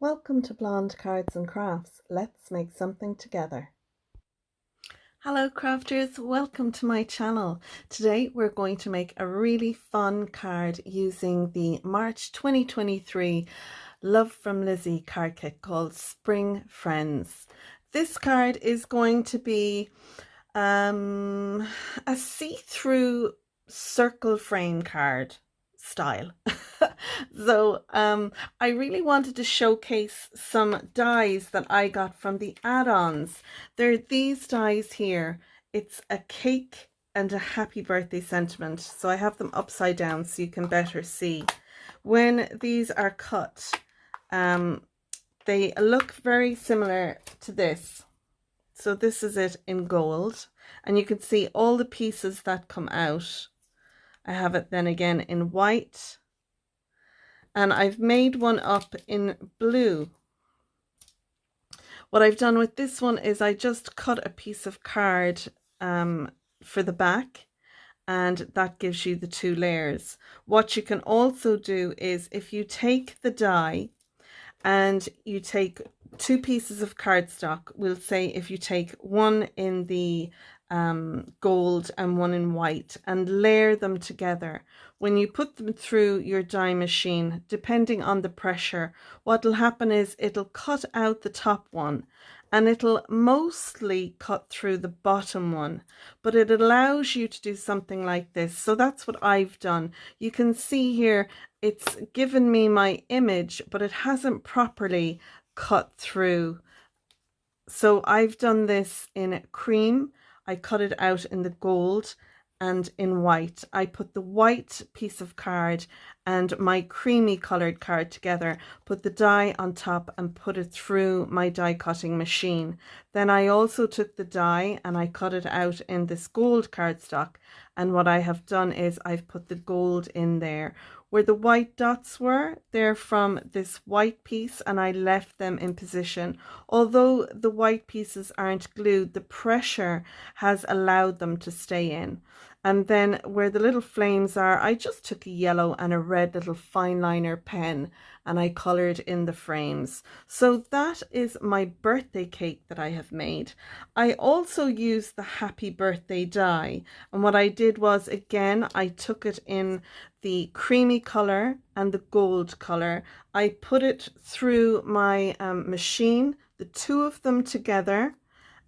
Welcome to Blonde Cards and Crafts. Let's make something together. Hello crafters, welcome to my channel. Today we're going to make a really fun card using the March 2023 Love from Lizi card kit called Spring Friends. This card is going to be a see-through circle frame card style. So I really wanted to showcase some dies that I got from the add-ons. There are these dies here. It's a cake and a happy birthday sentiment. So I have them upside down so you can better see. When these are cut, they look very similar to this. So this is it in gold, and you can see all the pieces that come out. I have it then again in white, and I've made one up in blue. What I've done with this one is I just cut a piece of card for the back, and that gives you the two layers. What you can also do is if you take the die and you take two pieces of cardstock, we'll say if you take one in the gold and one in white, and layer them together. When you put them through your die machine, depending on the pressure, what will happen is it'll cut out the top one and it'll mostly cut through the bottom one, but it allows you to do something like this. So that's what I've done. You can see here it's given me my image, but it hasn't properly cut through. So I've done this in cream. I cut it out in the gold and in white. I put the white piece of card and my creamy colored card together, put the die on top and put it through my die cutting machine. Then I also took the die and I cut it out in this gold cardstock, and what I have done is I've put the gold in there. Where the white dots were, they're from this white piece, and I left them in position. Although the white pieces aren't glued, the pressure has allowed them to stay in. And then where the little flames are, I just took a yellow and a red little fine liner pen and I colored in the frames. So that is my birthday cake that I have made. I also used the happy birthday die, and what I did was, again, I took it in the creamy color and the gold color. I put it through my machine, the two of them together,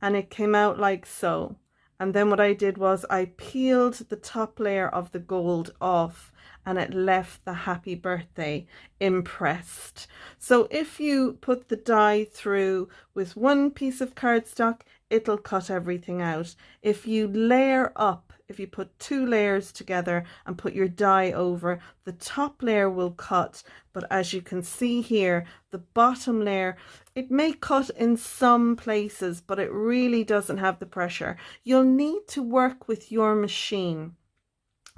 and it came out like so. And then what I did was I peeled the top layer of the gold off, and it left the happy birthday impressed. So if you put the die through with one piece of cardstock, it'll cut everything out. If you layer up, if you put two layers together and put your die over, the top layer will cut, but as you can see here, the bottom layer, it may cut in some places, but it really doesn't have the pressure. You'll need to work with your machine.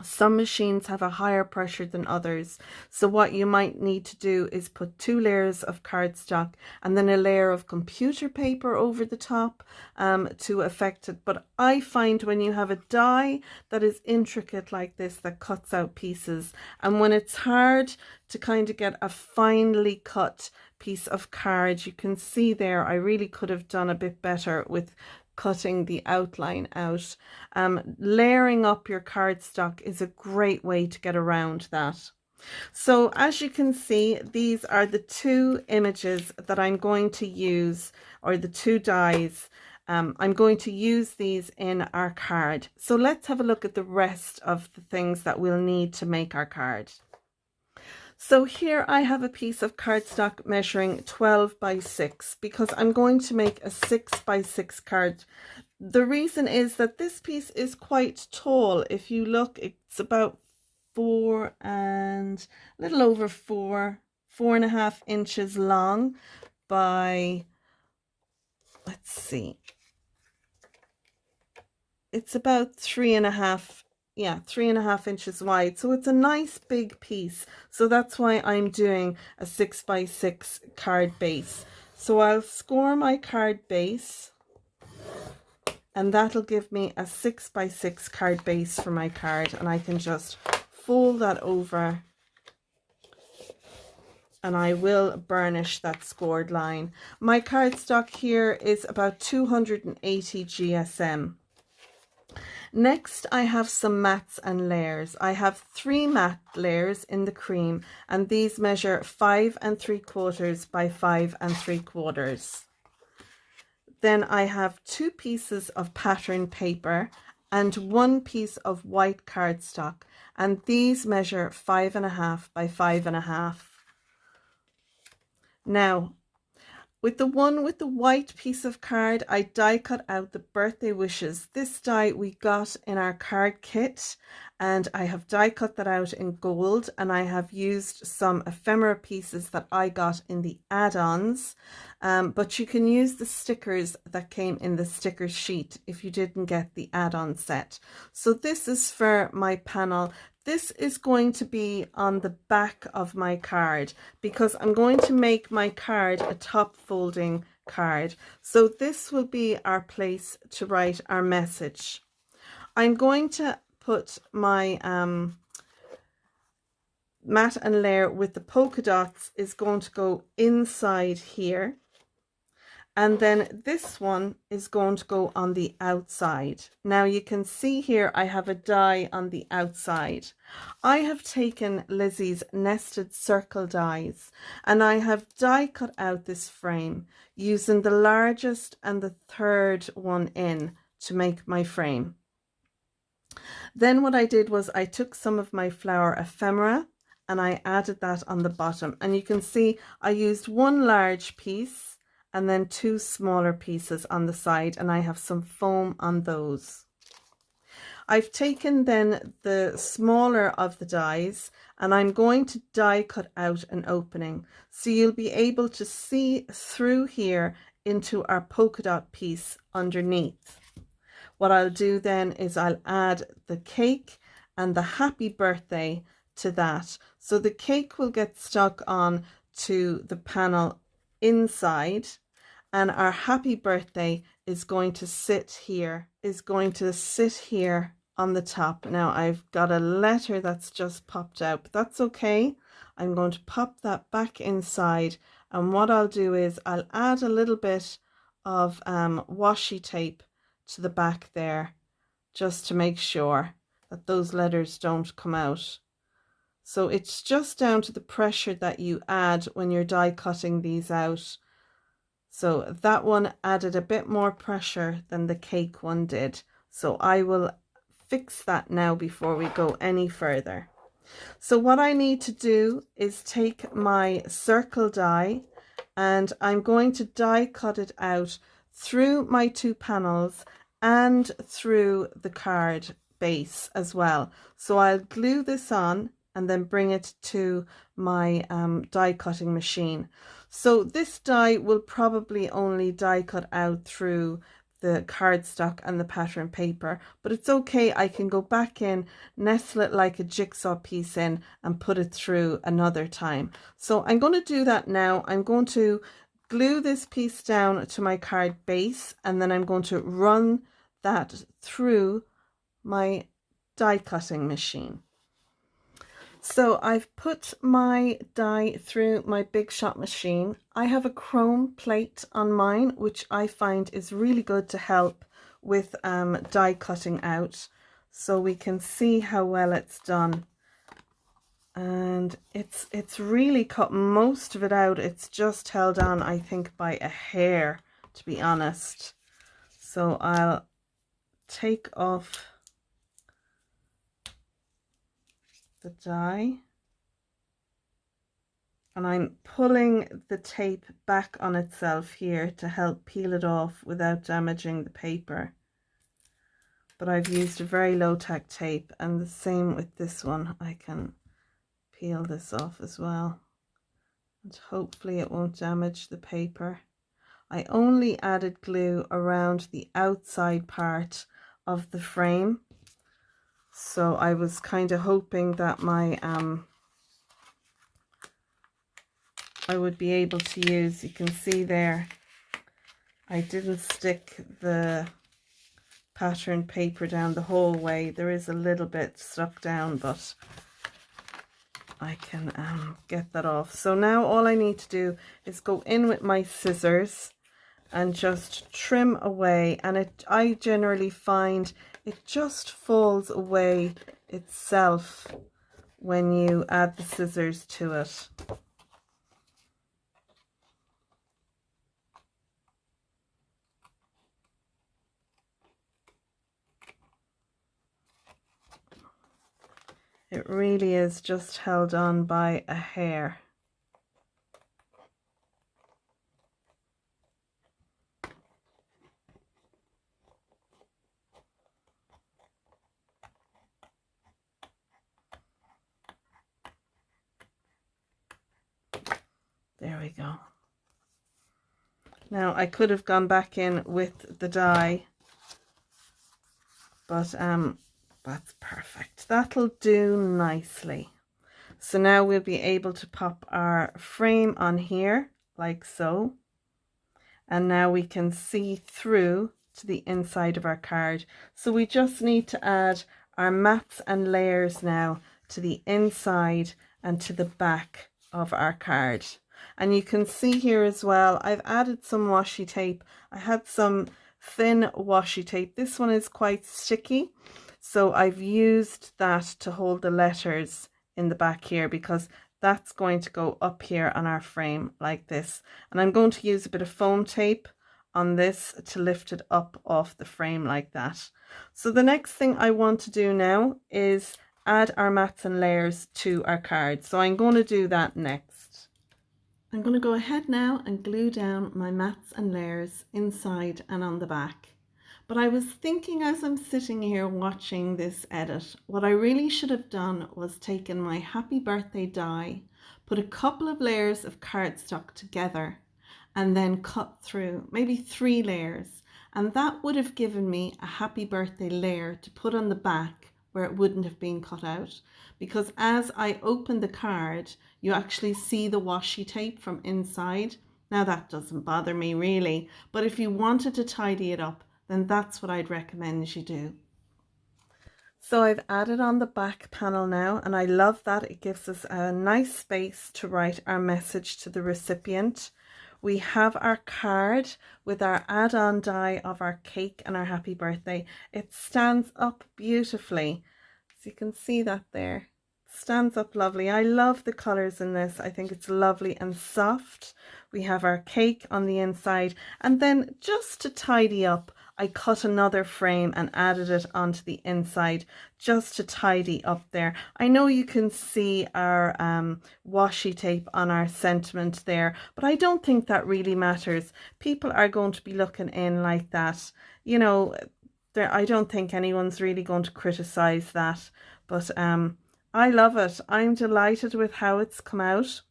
Some machines have a higher pressure than others, so what you might need to do is put two layers of cardstock and then a layer of computer paper over the top to affect it. But I find when you have a die that is intricate like this, that cuts out pieces, and when it's hard to kind of get a finely cut piece of card, you can see there I really could have done a bit better with cutting the outline out. Layering up your cardstock is a great way to get around that. So as you can see, these are the two images that I'm going to use, or the two dies. I'm going to use these in our card. So let's have a look at the rest of the things that we'll need to make our card. So here I have a piece of cardstock measuring 12 by 6 because I'm going to make a 6 by 6 card. The reason is that this piece is quite tall. If you look, it's about 4 and a little over 4.5 inches long by, let's see, it's about 3.5 inches wide, so it's a nice big piece. So that's why I'm doing a 6 by 6 card base. So I'll score my card base, and that'll give me a 6 by 6 card base for my card, and I can just fold that over and I will burnish that scored line. My cardstock here is about 280 GSM. Next, I have some mats and layers. I have 3 matte layers in the cream, and these measure 5 3/4 by 5 3/4. Then I have 2 pieces of pattern paper and 1 piece of white cardstock, and these measure 5.5 by 5.5. Now, with the one with the white piece of card, I die cut out the birthday wishes. This die we got in our card kit, and I have die cut that out in gold, and I have used some ephemera pieces that I got in the add-ons, but you can use the stickers that came in the sticker sheet if you didn't get the add-on set. So this is for my panel. This is going to be on the back of my card because I'm going to make my card a top folding card. So this will be our place to write our message. I'm going to put my mat and layer with the polka dots is going to go inside here. And then this one is going to go on the outside. Now you can see here I have a die on the outside. I have taken Lizi's nested circle dies, and I have die cut out this frame using the largest and the third one in to make my frame. Then what I did was I took some of my flower ephemera and I added that on the bottom, and you can see I used 1 large piece and then 2 smaller pieces on the side, and I have some foam on those. I've taken then the smaller of the dies, and I'm going to die cut out an opening, so you'll be able to see through here into our polka dot piece underneath. What I'll do then is I'll add the cake and the happy birthday to that, so the cake will get stuck on to the panel inside, and our happy birthday is going to sit here, on the top. Now I've got a letter that's just popped out, but that's okay. I'm going to pop that back inside, and what I'll do is I'll add a little bit of washi tape to the back there just to make sure that those letters don't come out. So it's just down to the pressure that you add when you're die cutting these out. So that one added a bit more pressure than the cake one did. So I will fix that now before we go any further. So what I need to do is take my circle die, and I'm going to die cut it out through my 2 panels and through the card base as well. So I'll glue this on and then bring it to my die cutting machine. So this die will probably only die cut out through the cardstock and the pattern paper, but it's okay. I can go back in, nestle it like a jigsaw piece in, and put it through another time. So I'm going to do that now. I'm going to glue this piece down to my card base, and then I'm going to run that through my die cutting machine. So I've put my die through my Big Shot machine. I have a chrome plate on mine, which I find is really good to help with die cutting out, so we can see how well it's done. And it's really cut most of it out. It's just held on, I think, by a hair, to be honest. So I'll take off the die, and I'm pulling the tape back on itself here to help peel it off without damaging the paper. But I've used a very low tack tape, and the same with this one. I can peel this off as well, and hopefully it won't damage the paper. I only added glue around the outside part of the frame, so I was kind of hoping that my I would be able to use, you can see there, I didn't stick the pattern paper down the whole way. There is a little bit stuck down, but I can get that off. So now all I need to do is go in with my scissors and just trim away, and I generally find it just falls away itself when you add the scissors to it. It really is just held on by a hair. There we go. Now I could have gone back in with the dye, but that's perfect. That'll do nicely. So now we'll be able to pop our frame on here like so. And now we can see through to the inside of our card. So we just need to add our mats and layers now to the inside and to the back of our card. And you can see here as well, I've added some washi tape. I had some thin washi tape. This one is quite sticky, so I've used that to hold the letters in the back here, because that's going to go up here on our frame like this. And I'm going to use a bit of foam tape on this to lift it up off the frame like that. So the next thing I want to do now is add our mats and layers to our card. So I'm going to do that next. I'm going to go ahead now and glue down my mats and layers inside and on the back. But I was thinking as I'm sitting here watching this edit, what I really should have done was taken my happy birthday die, put a couple of layers of cardstock together, and then cut through maybe 3 layers. And that would have given me a happy birthday layer to put on the back where it wouldn't have been cut out. Because as I open the card, you actually see the washi tape from inside. Now that doesn't bother me really, but if you wanted to tidy it up, then that's what I'd recommend you do. So I've added on the back panel now, and I love that. It gives us a nice space to write our message to the recipient. We have our card with our add-on die of our cake and our happy birthday. It stands up beautifully. So you can see that there. It stands up lovely. I love the colors in this. I think it's lovely and soft. We have our cake on the inside, and then just to tidy up, I cut another frame and added it onto the inside just to tidy up there. I know you can see our washi tape on our sentiment there, but I don't think that really matters. People are going to be looking in like that. You know, I don't think anyone's really going to criticize that, but I love it. I'm delighted with how it's come out.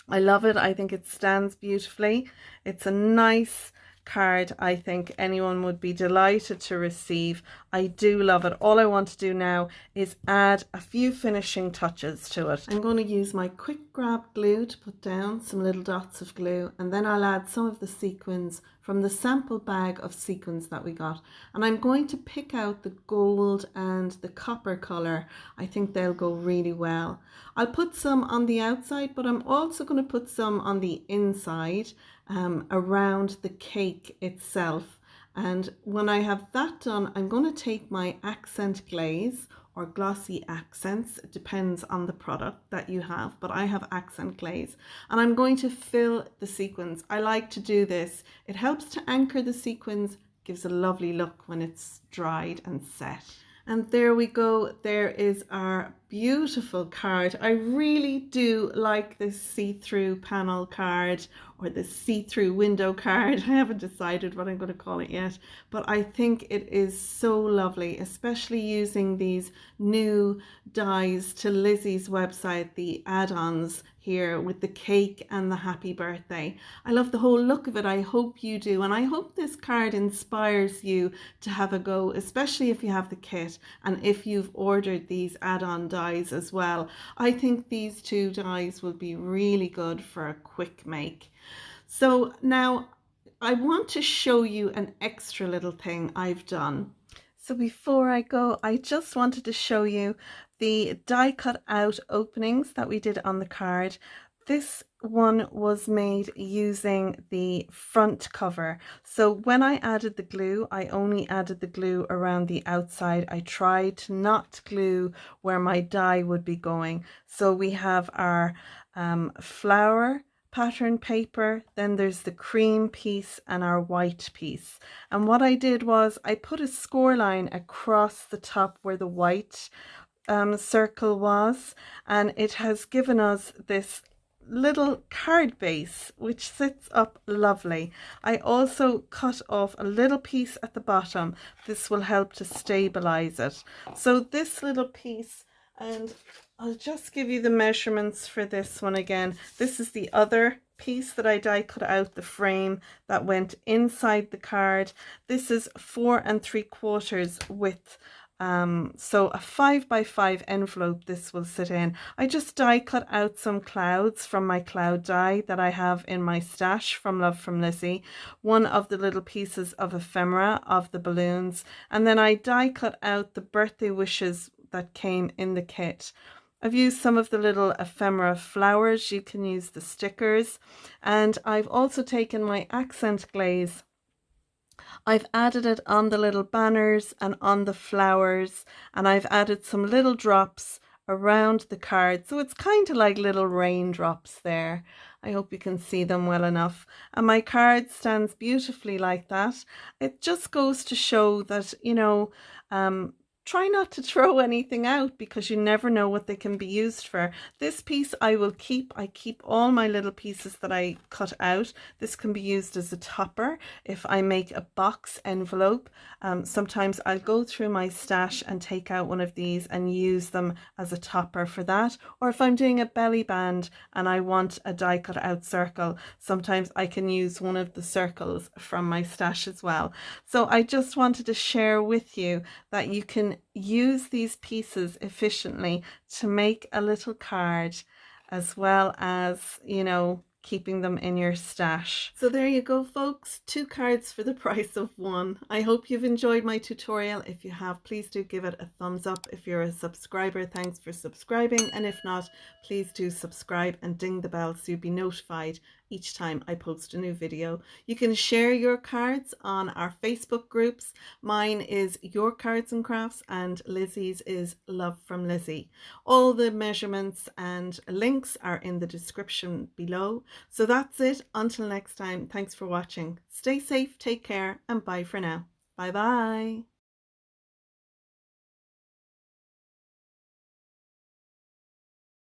I love it. I think it stands beautifully. It's a nice card. I think anyone would be delighted to receive. I do love it. All I want to do now is add a few finishing touches to it. I'm going to use my quick grab glue to put down some little dots of glue, and then I'll add some of the sequins from the sample bag of sequins that we got, and I'm going to pick out the gold and the copper color. I think they'll go really well. I'll put some on the outside, but I'm also going to put some on the inside around the cake itself. And when I have that done, I'm going to take my accent glaze or glossy accents. It depends on the product that you have, but I have accent glaze, and I'm going to fill the sequins. I like to do this. It helps to anchor the sequins, gives a lovely look when it's dried and set. And there we go. There is our beautiful card. I really do like this see-through panel card, or this see-through window card. I haven't decided what I'm going to call it yet, but I think it is so lovely, especially using these new dies to Lizi's website, the add-ons here with the cake and the happy birthday. I love the whole look of it. I hope you do, and I hope this card inspires you to have a go, especially if you have the kit and if you've ordered these add-on dies as well. I think these 2 dies will be really good for a quick make. So now I want to show you an extra little thing I've done. So before I go, I just wanted to show you the die cut out openings that we did on the card, this one was made using the front cover. So when I added the glue, I only added the glue around the outside. I tried to not glue where my die would be going. So we have our flower pattern paper, then there's the cream piece and our white piece. And what I did was I put a score line across the top where the white circle was, and it has given us this little card base which sits up lovely. I also cut off a little piece at the bottom. This will help to stabilize it. So this little piece, and I'll just give you the measurements for this one again. This is the other piece that I die cut out, the frame that went inside the card. This is 4 3/4 width. So a 5 by 5 envelope this will sit in. I just die cut out some clouds from my cloud die that I have in my stash from Love from Lizi, one of the little pieces of ephemera of the balloons, and then I die cut out the birthday wishes that came in the kit. I've used some of the little ephemera flowers. You can use the stickers, and I've also taken my accent glaze. I've added it on the little banners and on the flowers, and I've added some little drops around the card, so it's kind of like little raindrops there. I hope you can see them well enough, and my card stands beautifully like that. It just goes to show that, you know, try not to throw anything out, because you never know what they can be used for. This piece I will keep. I keep all my little pieces that I cut out. This can be used as a topper if I make a box envelope. Sometimes I'll go through my stash and take out one of these and use them as a topper for that. Or if I'm doing a belly band and I want a die cut out circle, sometimes I can use one of the circles from my stash as well. So I just wanted to share with you that you can use these pieces efficiently to make a little card, as well as, you know, keeping them in your stash. So there you go, folks, 2 cards for the price of 1. I hope you've enjoyed my tutorial. If you have, please do give it a thumbs up. If you're a subscriber, thanks for subscribing, and if not, please do subscribe and ding the bell so you'll be notified each time I post a new video. You can share your cards on our Facebook groups. Mine is Your Cards and Crafts, and Lizzie's is Love from Lizi. All the measurements and links are in the description below. So that's it. Until next time, thanks for watching. Stay safe, take care, and bye for now. Bye bye.